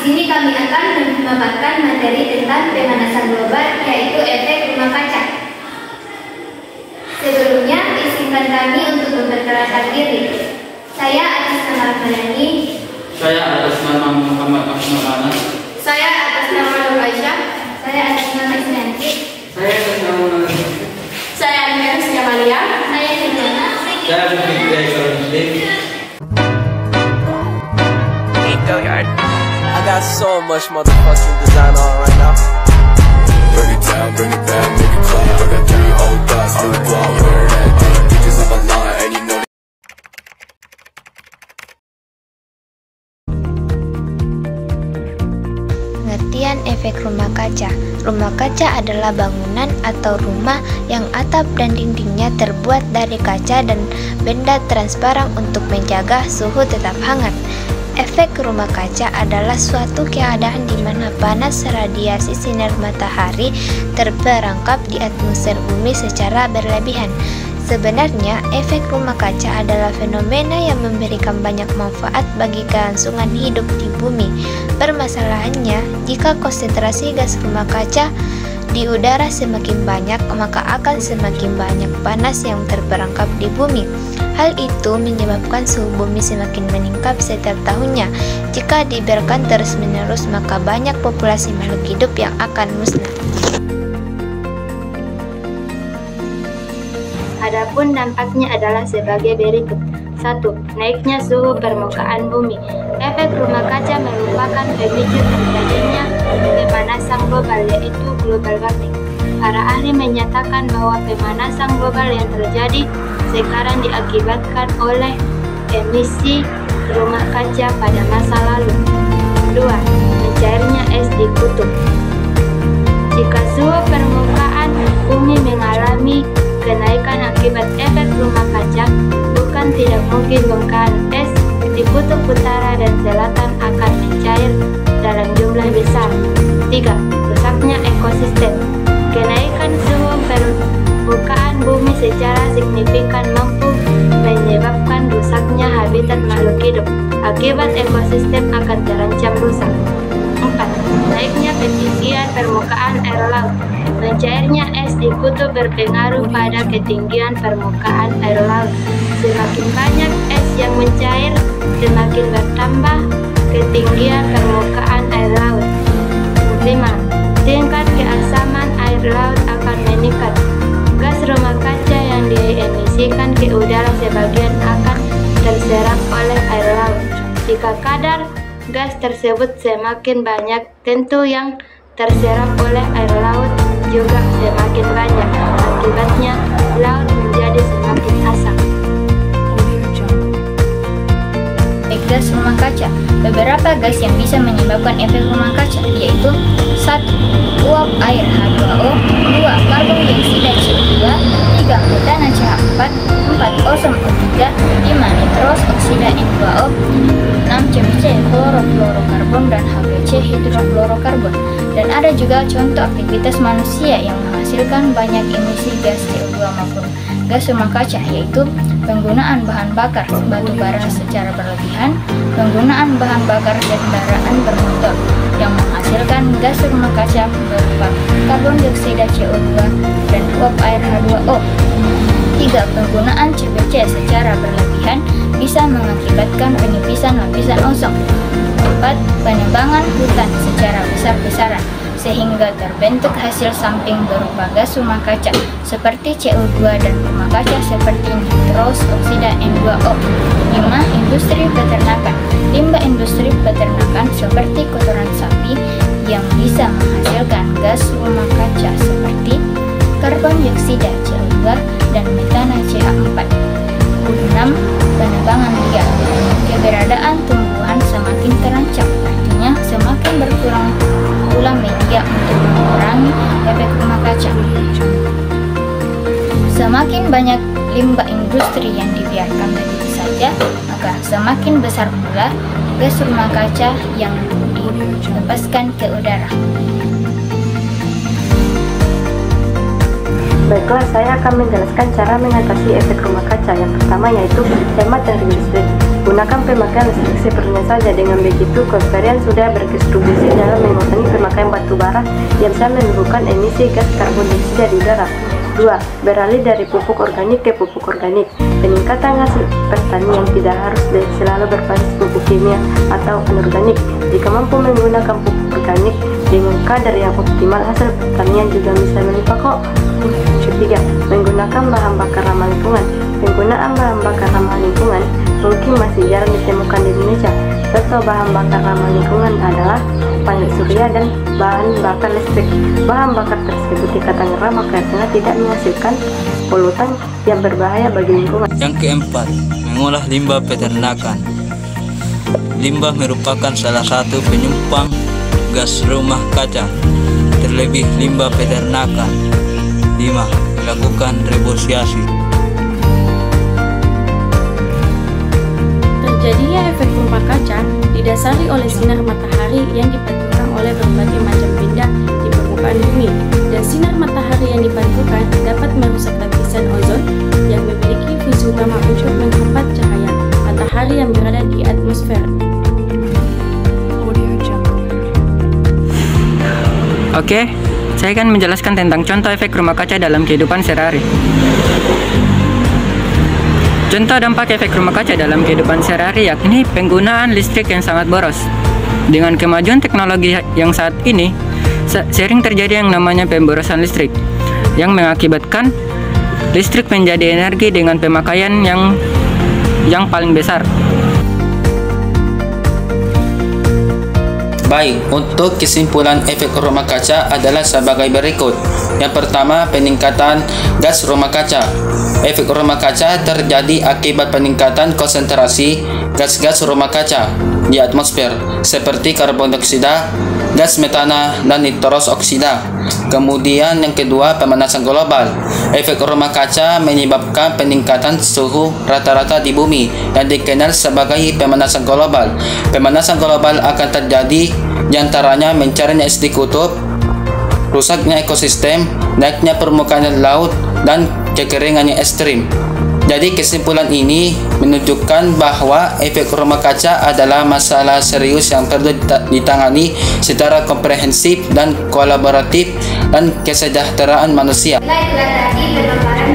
sini kami akan memaparkan materi tentang pemanasan global, yaitu efek rumah kaca. Sebelumnya, izinkan kami untuk memperkenalkan diri. Saya atas nama Rahmadani. Saya atas nama Muhammad Ahmad Anas. Saya atas nama Nur Aisyah. Saya atas nama Isnanti. Saya atas nama Nabi. Saya Almiras Jamalia. Saya Sindana. Saya Bukit Muslim. I got so much motherfucking design on right now. Bring it down, bring it back, make it clap. I got 3 old thoughts, new block, wear that thing. Bitches on my line, and you know. Pengertian efek rumah kaca. Rumah kaca adalah bangunan atau rumah yang atap dan dindingnya terbuat dari kaca dan benda transparan untuk menjaga suhu tetap hangat. Efek rumah kaca adalah suatu keadaan di mana panas radiasi sinar matahari terperangkap di atmosfer bumi secara berlebihan. Sebenarnya, efek rumah kaca adalah fenomena yang memberikan banyak manfaat bagi kelangsungan hidup di bumi. Permasalahannya, jika konsentrasi gas rumah kaca di udara semakin banyak, maka akan semakin banyak panas yang terperangkap di bumi. Hal itu menyebabkan suhu bumi semakin meningkat setiap tahunnya. Jika dibiarkan terus-menerus, maka banyak populasi makhluk hidup yang akan musnah. Adapun dampaknya adalah sebagai berikut. 1. Naiknya suhu permukaan bumi. Efek rumah kaca merupakan pemicu terjadinya pemanasan global, yaitu global warming. Para ahli menyatakan bahwa pemanasan global yang terjadi sekarang diakibatkan oleh emisi rumah kaca pada masa lalu. 2. Mencairnya es di kutub. Jika suhu permukaan bumi mengalami kenaikan akibat efek rumah kaca, bukan tidak mungkin bongkahan es di kutub utara dan selatan akan mencair dalam jumlah besar. 3. Rusaknya ekosistem. Kenaikan suhu permukaan bumi secara signifikan mampu menyebabkan rusaknya habitat makhluk hidup. Akibat ekosistem akan terancam rusak. 4. Naiknya ketinggian permukaan air laut. Mencairnya es di kutub berpengaruh pada ketinggian permukaan air laut. Semakin banyak es yang mencair, semakin bertambah ketinggian permukaan air laut. 5. Tingkat keasaman air laut akan meningkat. Gas rumah kaca yang diemisikan ke udara sebagian akan terserap oleh air laut. Jika kadar gas tersebut semakin banyak, tentu yang terserap oleh air laut juga semakin banyak. Akibatnya, laut menjadi semakin asam. Gas rumah kaca. Beberapa gas yang bisa menyebabkan efek rumah kaca yaitu 1. Uap air H2O, 2. Karbon dioksida CO2, 3. Metana CH4, 4. Ozon O3, 5. Nitros oksida N2O, 6. CMC klorofluorokarbon dan HFC hidrofluorokarbon. Dan ada juga contoh aktivitas manusia yang menghasilkan banyak emisi gas CO2 maupun gas rumah kaca, yaitu penggunaan bahan bakar batu bara secara berlebihan, penggunaan bahan bakar kendaraan bermotor yang menghasilkan gas rumah kaca berupa karbon dioksida CO2 dan uap air H2O. 3. Penggunaan CFC secara berlebihan bisa mengakibatkan penipisan lapisan ozon. 4. Penebangan hutan secara besar-besaran sehingga terbentuk hasil samping berupa gas rumah kaca seperti CO2 dan rumah kaca seperti nitros oksida N2O. 5. Industri peternakan. Limbah industri peternakan seperti kotoran sapi yang bisa menghasilkan gas rumah kaca seperti karbon dioksida CO2 dan metana CH4. 6. Penebangan liar. Keberadaan tumbuhan semakin terancam, artinya semakin berkurang pula media untuk mengurangi efek rumah kaca. Semakin banyak limbah industri yang dibiarkan begitu saja, maka semakin besar pula gas rumah kaca yang dilepaskan ke udara. Baiklah, saya akan menjelaskan cara mengatasi efek rumah kaca. Yang pertama yaitu hemat energi listrik. Gunakan pemakaian listrik seperlunya saja. Dengan begitu, kalian sudah berkontribusi dalam mengurangi pemakaian batu bara yang bisa menimbulkan emisi gas karbon dioksida di udara. 2. Beralih dari pupuk organik ke pupuk organik. Peningkatan hasil pertanian tidak harus selalu berbasis pupuk kimia atau anorganik. Jika mampu menggunakan pupuk organik dengan kadar yang optimal, hasil pertanian juga bisa melimpah kok. Ketiga, menggunakan bahan bakar ramah lingkungan. Penggunaan bahan bakar ramah lingkungan mungkin masih jarang ditemukan di Indonesia. Contoh bahan bakar ramah lingkungan adalah panel surya dan bahan bakar listrik. Bahan bakar tersebut dikatakan ramah karena tidak menghasilkan polutan yang berbahaya bagi lingkungan. Yang keempat, mengolah limbah peternakan. Limbah merupakan salah satu penyumbang gas rumah kaca, terlebih limbah peternakan. 5. Melakukan reboisasi. Terjadinya efek rumah kaca didasari oleh sinar matahari yang dipantulkan oleh berbagai macam benda di permukaan bumi, dan sinar matahari yang dipantulkan dapat merusak lapisan ozon yang memiliki fungsi utama untuk menghambat cahaya matahari yang berada di atmosfer. Oke, saya akan menjelaskan tentang contoh efek rumah kaca dalam kehidupan sehari-hari. Contoh dampak efek rumah kaca dalam kehidupan sehari-hari yakni penggunaan listrik yang sangat boros. Dengan kemajuan teknologi yang saat ini, sering terjadi yang namanya pemborosan listrik, yang mengakibatkan listrik menjadi energi dengan pemakaian yang paling besar. Baik, untuk kesimpulan efek rumah kaca adalah sebagai berikut. Yang pertama, peningkatan gas rumah kaca. Efek rumah kaca terjadi akibat peningkatan konsentrasi gas-gas rumah kaca di atmosfer, seperti karbon dioksida, gas metana, dan nitros oksida. Kemudian yang kedua, pemanasan global. Efek rumah kaca menyebabkan peningkatan suhu rata-rata di bumi yang dikenal sebagai pemanasan global. Pemanasan global akan terjadi diantaranya mencarinya es di kutub, rusaknya ekosistem, naiknya permukaan laut, dan kekeringan yang ekstrim. Jadi kesimpulan ini menunjukkan bahwa efek rumah kaca adalah masalah serius yang perlu ditangani secara komprehensif dan kolaboratif dan kesejahteraan manusia. Itulah tadi pemaparan